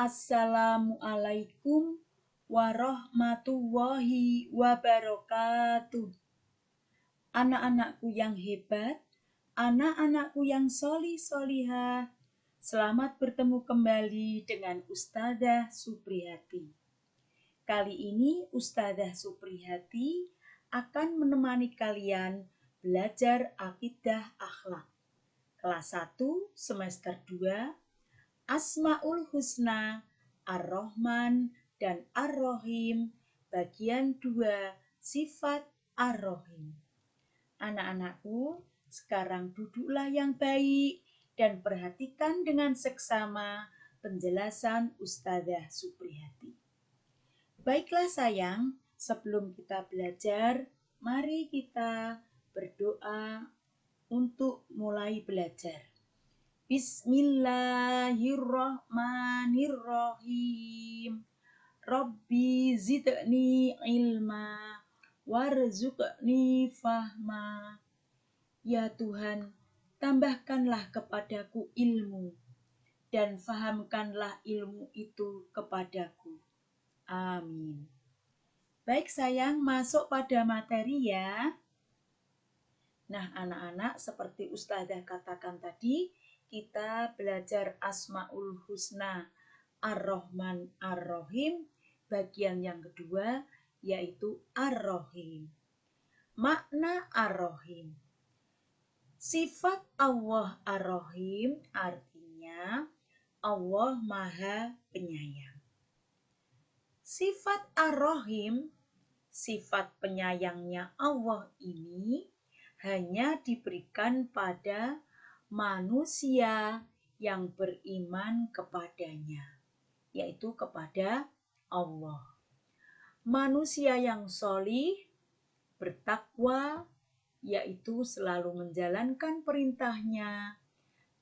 Assalamualaikum warahmatullahi wabarakatuh. Anak-anakku yang hebat, anak-anakku yang solih-solihah, selamat bertemu kembali dengan Ustadzah Supriyati. Kali ini Ustadzah Supriyati akan menemani kalian belajar akidah akhlak. Kelas 1 semester 2, Asmaul Husna, Ar-Rahman dan Ar-Rahim, bagian 2, sifat Ar-Rahim. Anak-anakku, sekarang duduklah yang baik dan perhatikan dengan seksama penjelasan Ustadzah Supriyati. Baiklah sayang, sebelum kita belajar, mari kita berdoa untuk mulai belajar. Bismillahirrahmanirrahim. Rabbi zidni ilma warzuqni fahma. Ya Tuhan, tambahkanlah kepadaku ilmu dan fahamkanlah ilmu itu kepadaku. Amin. Baik sayang, masuk pada materi ya. Nah anak-anak, seperti Ustadzah katakan tadi, kita belajar Asmaul Husna, Ar-Rahman, Ar-Rahim, bagian yang kedua yaitu Ar-Rahim. Makna Ar-Rahim. Sifat Allah Ar-Rahim artinya Allah Maha Penyayang. Sifat Ar-Rahim, sifat penyayangnya Allah ini hanya diberikan pada manusia yang beriman kepadanya, yaitu kepada Allah. Manusia yang solih, bertakwa, yaitu selalu menjalankan perintahnya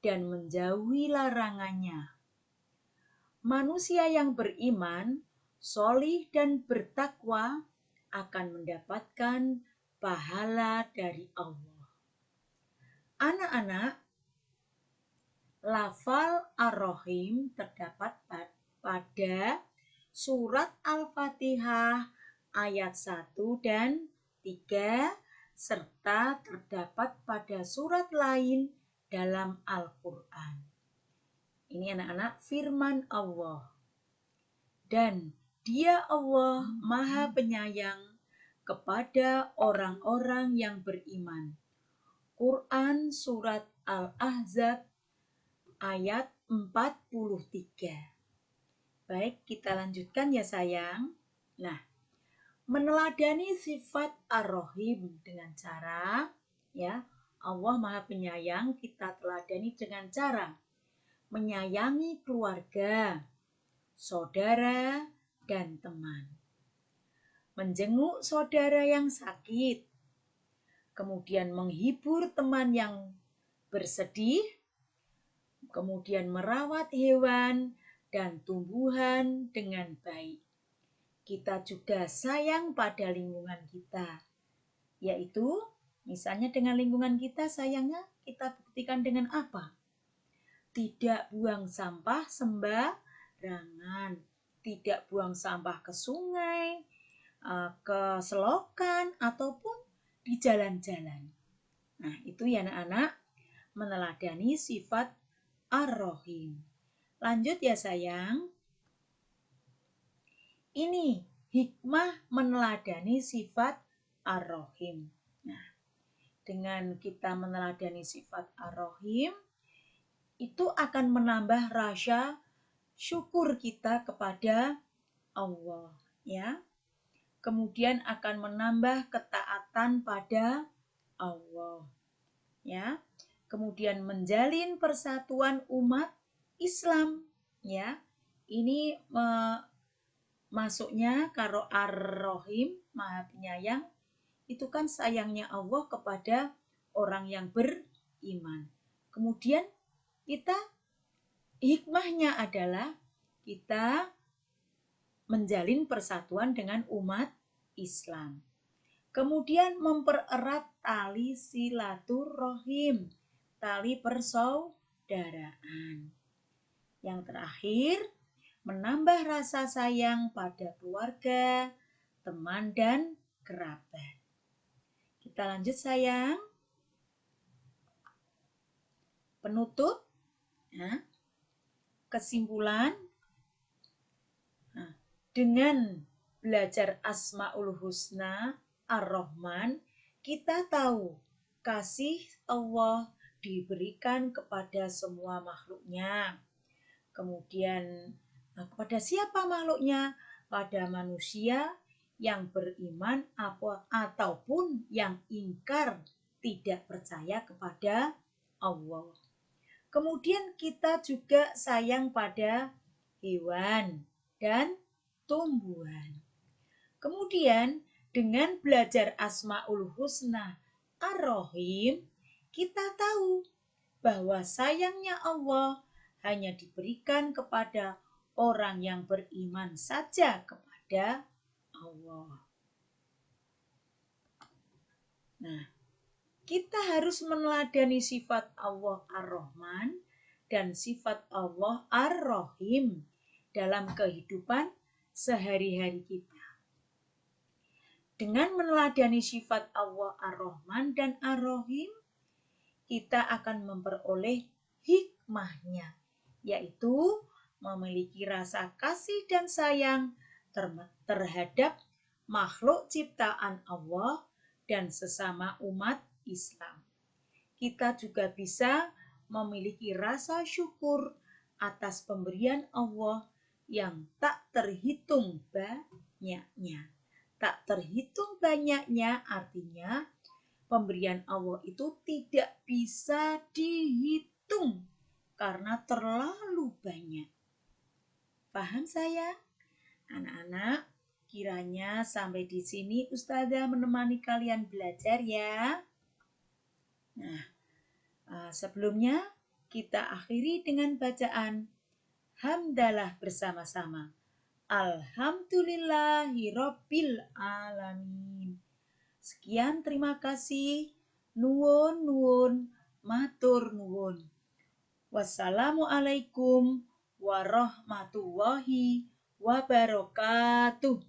dan menjauhi larangannya. Manusia yang beriman, solih dan bertakwa akan mendapatkan pahala dari Allah. Anak-anak, lafal Ar-Rahim terdapat pada surat Al-Fatihah ayat 1 dan 3 serta terdapat pada surat lain dalam Al-Quran. Ini anak-anak firman Allah. Dan Dia Allah Maha Penyayang kepada orang-orang yang beriman. Quran surat Al-Ahzab ayat 43. Baik, kita lanjutkan ya sayang. Nah, meneladani sifat Ar-Rahim dengan cara ya, Allah Maha Penyayang, kita teladani dengan cara menyayangi keluarga, saudara, dan teman. Menjenguk saudara yang sakit, kemudian menghibur teman yang bersedih, kemudian merawat hewan dan tumbuhan dengan baik. Kita juga sayang pada lingkungan kita, yaitu misalnya dengan lingkungan kita sayangnya kita buktikan dengan apa? Tidak buang sampah sembarangan, tidak buang sampah ke sungai, ke selokan, ataupun di jalan-jalan. Nah, itu ya anak-anak, meneladani sifat Ar-Rahim. Lanjut ya sayang. Ini hikmah meneladani sifat Ar-Rahim. Nah, dengan kita meneladani sifat Ar-Rahim, itu akan menambah rasa syukur kita kepada Allah, ya. Kemudian akan menambah ketaatan pada Allah, ya. Kemudian menjalin persatuan umat Islam, ya. Ini masuknya karo Ar-Rahim, Maha Penyayang, itu kan sayangnya Allah kepada orang yang beriman. Kemudian kita hikmahnya adalah kita menjalin persatuan dengan umat Islam. Kemudian mempererat tali silaturahim, tali persaudaraan. Yang terakhir, menambah rasa sayang pada keluarga, teman, dan kerabat. Kita lanjut sayang. Penutup, nah, kesimpulan, nah, dengan belajar Asmaul Husna Ar-Rahman, kita tahu kasih Allah diberikan kepada semua makhluknya. Kemudian kepada siapa makhluknya? Pada manusia yang beriman ataupun yang ingkar tidak percaya kepada Allah. Kemudian kita juga sayang pada hewan dan tumbuhan. Kemudian dengan belajar Asmaul Husna Ar-Rahim, kita tahu bahwa sayangnya Allah hanya diberikan kepada orang yang beriman saja kepada Allah. Nah, kita harus meneladani sifat Allah Ar-Rahman dan sifat Allah Ar-Rahim dalam kehidupan sehari-hari kita. Dengan meneladani sifat Allah Ar-Rahman dan Ar-Rahim, kita akan memperoleh hikmahnya, yaitu memiliki rasa kasih dan sayang terhadap makhluk ciptaan Allah dan sesama umat Islam. Kita juga bisa memiliki rasa syukur atas pemberian Allah yang tak terhitung banyaknya. Tak terhitung banyaknya artinya pemberian Allah itu tidak bisa dihitung karena terlalu banyak. Paham sayang? Anak-anak, kiranya sampai di sini Ustazah menemani kalian belajar ya. Nah, sebelumnya kita akhiri dengan bacaan hamdalah bersama-sama. Alhamdulillahirabbil alamin. Sekian, terima kasih. Nuwun nuwun, matur nuwun. Wassalamualaikum warahmatullahi wabarakatuh.